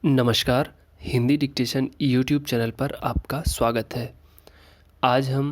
नमस्कार। Hindi dictation YouTube channel पर आपका स्वागत है। आज हम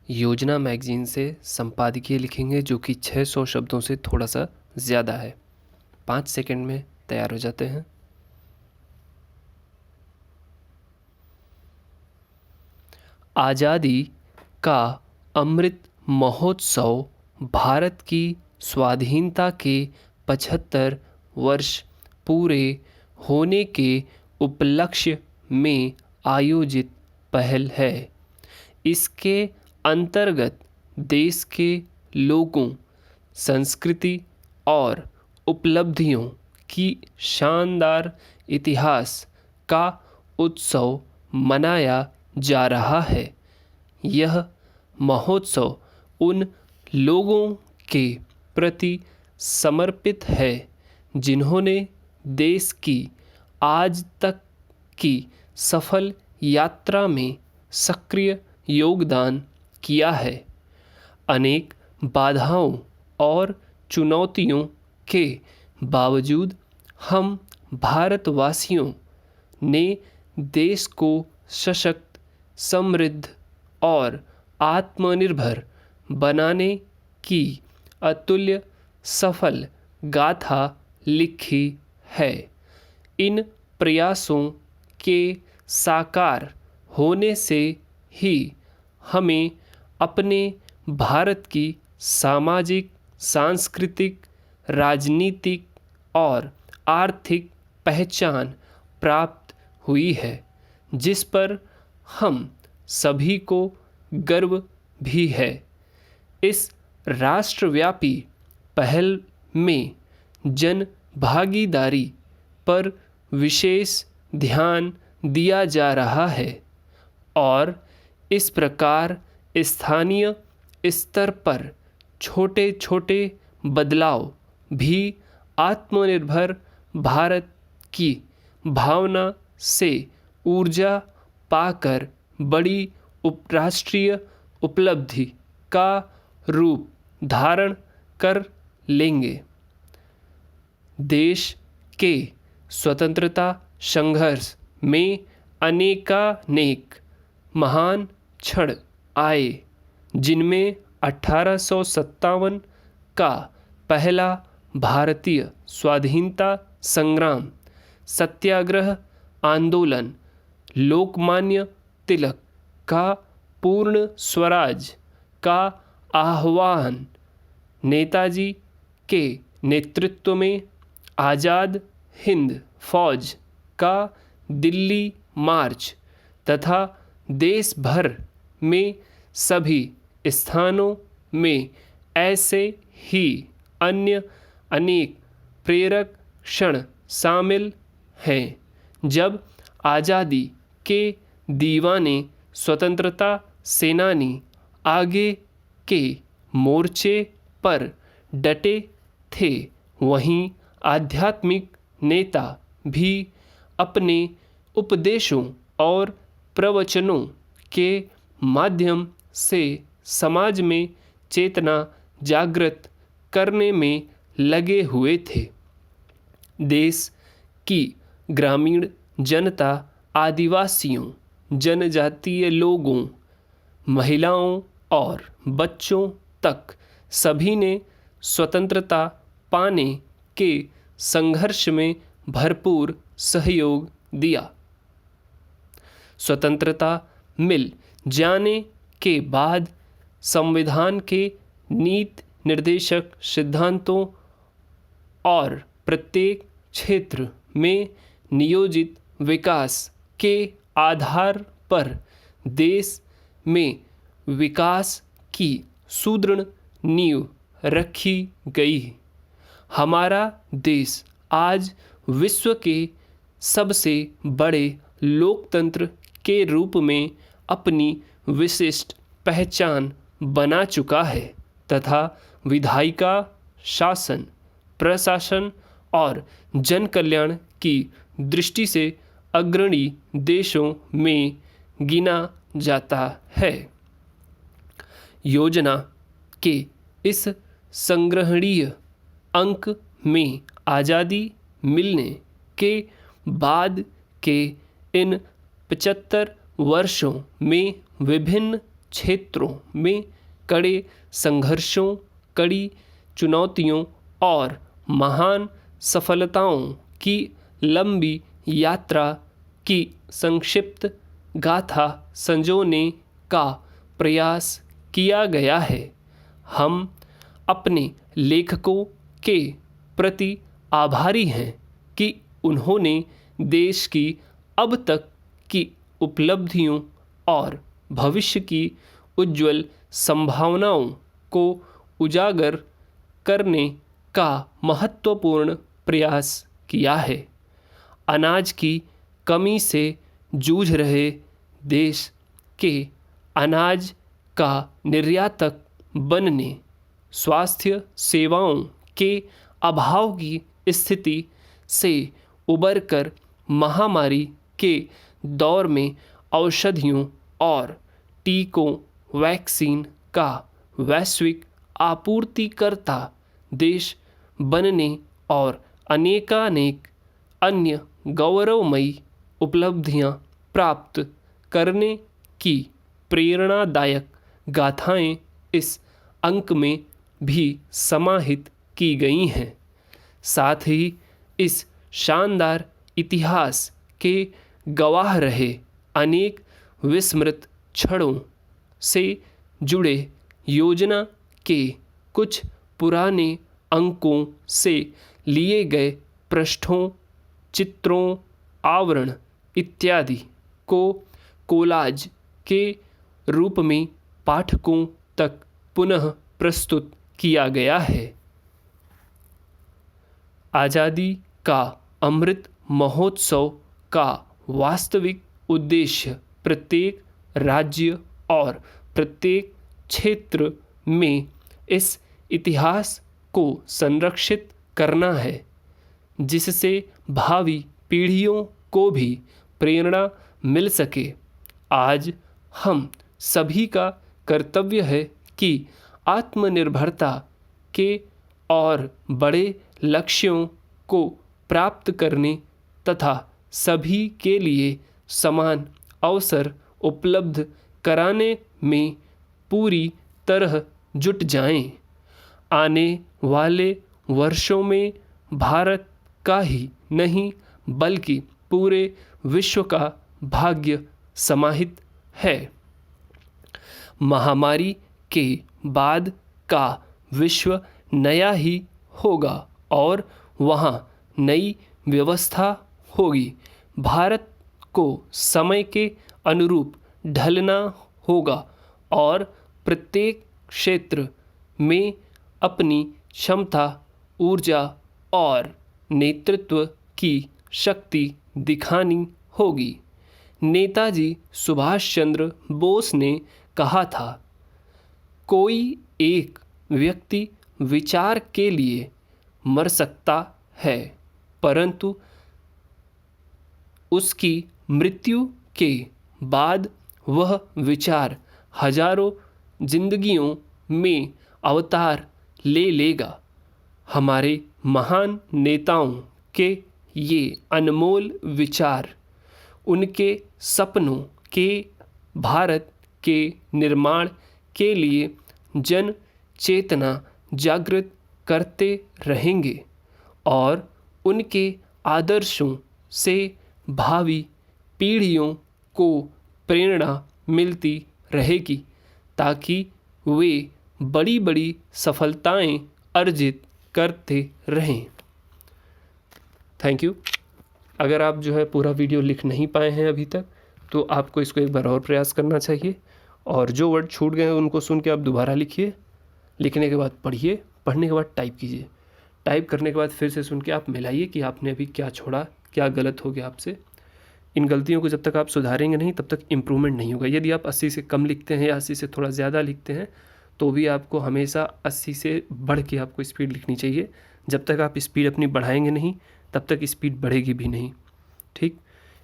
योजना मैगज़ीन से संपादकीय लिखेंगे जो कि 600 शब्दों से थोड़ा सा ज़्यादा है। 5 सेकंड में तैयार हो जाते हैं। आज़ादी का अमृत महोत्सव भारत की स्वाधीनता के 75 वर्ष पूरे होने के उपलक्ष्य में आयोजित पहल है। इसके अंतर्गत देश के लोगों, संस्कृति और उपलब्धियों की शानदार इतिहास का उत्सव मनाया जा रहा है। यह महोत्सव उन लोगों के प्रति समर्पित है जिन्होंने देश की आज तक की सफल यात्रा में सक्रिय योगदान किया है। अनेक बाधाओं और चुनौतियों के बावजूद हम भारतवासियों ने देश को सशक्त, समृद्ध और आत्मनिर्भर बनाने की अतुल्य सफल गाथा लिखी है। इन प्रयासों के साकार होने से ही हमें अपने भारत की सामाजिक, सांस्कृतिक, राजनीतिक और आर्थिक पहचान प्राप्त हुई है, जिस पर हम सभी को गर्व भी है। इस राष्ट्रव्यापी पहल में जन भागीदारी पर विशेष ध्यान दिया जा रहा है और इस प्रकार स्थानीय स्तर पर छोटे छोटे बदलाव भी आत्मनिर्भर भारत की भावना से ऊर्जा पाकर बड़ी राष्ट्रीय उपलब्धि का रूप धारण कर लेंगे। देश के स्वतंत्रता संघर्ष में अनेकानेक महान क्षण आए, जिनमें 1857 का पहला भारतीय स्वाधीनता संग्राम, सत्याग्रह आंदोलन, लोकमान्य तिलक का पूर्ण स्वराज का आह्वान, नेताजी के नेतृत्व में आज़ाद हिंद फौज का दिल्ली मार्च तथा देश भर में सभी स्थानों में ऐसे ही अन्य अनेक प्रेरक क्षण शामिल हैं, जब आज़ादी के दीवाने स्वतंत्रता सेनानी आगे के मोर्चे पर डटे थे। वहीं आध्यात्मिक नेता भी अपने उपदेशों और प्रवचनों के माध्यम से समाज में चेतना जागृत करने में लगे हुए थे। देश की ग्रामीण जनता, आदिवासियों, जनजातीय लोगों, महिलाओं और बच्चों तक सभी ने स्वतंत्रता पाने के संघर्ष में भरपूर सहयोग दिया। स्वतंत्रता मिल जाने के बाद संविधान के नीति निर्देशक सिद्धांतों और प्रत्येक क्षेत्र में नियोजित विकास के आधार पर देश में विकास की सुदृढ़ नींव रखी गई। हमारा देश आज विश्व के सबसे बड़े लोकतंत्र के रूप में अपनी विशिष्ट पहचान बना चुका है तथा विधायिका, शासन, प्रशासन और जन कल्याण की दृष्टि से अग्रणी देशों में गिना जाता है। योजना के इस संग्रहणीय अंक में आज़ादी मिलने के बाद के इन 75 वर्षों में विभिन्न क्षेत्रों में कड़े संघर्षों, कड़ी चुनौतियों और महान सफलताओं की लंबी यात्रा की संक्षिप्त गाथा संजोने का प्रयास किया गया है। हम अपने लेखकों के प्रति आभारी हैं कि उन्होंने देश की अब तक की उपलब्धियों और भविष्य की उज्जवल संभावनाओं को उजागर करने का महत्वपूर्ण प्रयास किया है। अनाज की कमी से जूझ रहे देश के अनाज का निर्यातक बनने, स्वास्थ्य सेवाओं के अभाव की स्थिति से उबरकर महामारी के दौर में औषधियों और टीकों, वैक्सीन का वैश्विक आपूर्तिकर्ता देश बनने और अनेकानेक अन्य गौरवमयी उपलब्धियां प्राप्त करने की प्रेरणादायक गाथाएं इस अंक में भी समाहित की गई हैं। साथ ही इस शानदार इतिहास के गवाह रहे अनेक विस्मृत क्षणों से जुड़े योजना के कुछ पुराने अंकों से लिए गए पृष्ठों, चित्रों, आवरण इत्यादि को कोलाज के रूप में पाठकों तक पुनः प्रस्तुत किया गया है। आज़ादी का अमृत महोत्सव का वास्तविक उद्देश्य प्रत्येक राज्य और प्रत्येक क्षेत्र में इस इतिहास को संरक्षित करना है, जिससे भावी पीढ़ियों को भी प्रेरणा मिल सके। आज हम सभी का कर्तव्य है कि आत्मनिर्भरता के और बड़े लक्ष्यों को प्राप्त करने तथा सभी के लिए समान अवसर उपलब्ध कराने में पूरी तरह जुट जाएं। आने वाले वर्षों में भारत का ही नहीं बल्कि पूरे विश्व का भाग्य समाहित है। महामारी के बाद का विश्व नया ही होगा और वहाँ नई व्यवस्था होगी। भारत को समय के अनुरूप ढलना होगा और प्रत्येक क्षेत्र में अपनी क्षमता, ऊर्जा और नेतृत्व की शक्ति दिखानी होगी। नेताजी सुभाष चंद्र बोस ने कहा था, कोई एक व्यक्ति विचार के लिए मर सकता है, परंतु उसकी मृत्यु के बाद वह विचार हजारों जिंदगियों में अवतार ले लेगा। हमारे महान नेताओं के ये अनमोल विचार उनके सपनों के भारत के निर्माण के लिए जन चेतना जागृत करते रहेंगे और उनके आदर्शों से भावी पीढ़ियों को प्रेरणा मिलती रहेगी ताकि वे बड़ी बड़ी सफलताएं अर्जित करते रहें। Thank you. अगर आप जो है पूरा वीडियो लिख नहीं पाए हैं अभी तक तो आपको इसको एक बार और प्रयास करना चाहिए और जो वर्ड छूट गए हैं उनको सुन के आप दोबारा लिखिए। लिखने के बाद पढ़िए, पढ़ने के बाद टाइप कीजिए, टाइप करने के बाद फिर से सुन के आप मिलाइए कि आपने अभी क्या छोड़ा, क्या गलत हो गया आपसे। इन गलतियों को जब तक आप सुधारेंगे नहीं तब तक इम्प्रूवमेंट नहीं होगा। यदि आप 80 से कम लिखते हैं या 80 से थोड़ा ज़्यादा लिखते हैं तो भी आपको हमेशा 80 से बढ़ के आपको स्पीड लिखनी चाहिए। जब तक आप स्पीड अपनी बढ़ाएंगे नहीं तब तक स्पीड बढ़ेगी भी नहीं, ठीक।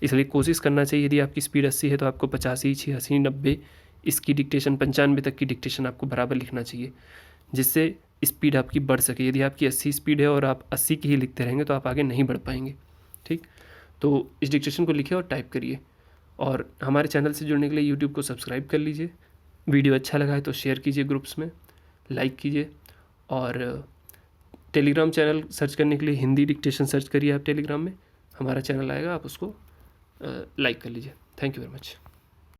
इसलिए कोशिश करना चाहिए, यदि आपकी स्पीड 80 है तो आपको 85, 86, 90 इसकी डिक्टेशन 95 तक की डिक्टेशन आपको बराबर लिखना चाहिए, जिससे स्पीड आपकी बढ़ सके। यदि आपकी 80 स्पीड है और आप 80 की ही लिखते रहेंगे तो आप आगे नहीं बढ़ पाएंगे, ठीक। तो इस डिक्टेशन को लिखिए और टाइप करिए। और हमारे चैनल से जुड़ने के लिए यूट्यूब को सब्सक्राइब कर लीजिए। वीडियो अच्छा लगा है तो शेयर कीजिए ग्रुप्स में, लाइक कीजिए। और टेलीग्राम चैनल सर्च करने के लिए हिंदी डिक्टेशन सर्च करिए आप टेलीग्राम में, हमारा चैनल आएगा, आप उसको लाइक कर लीजिए। Thank you very much.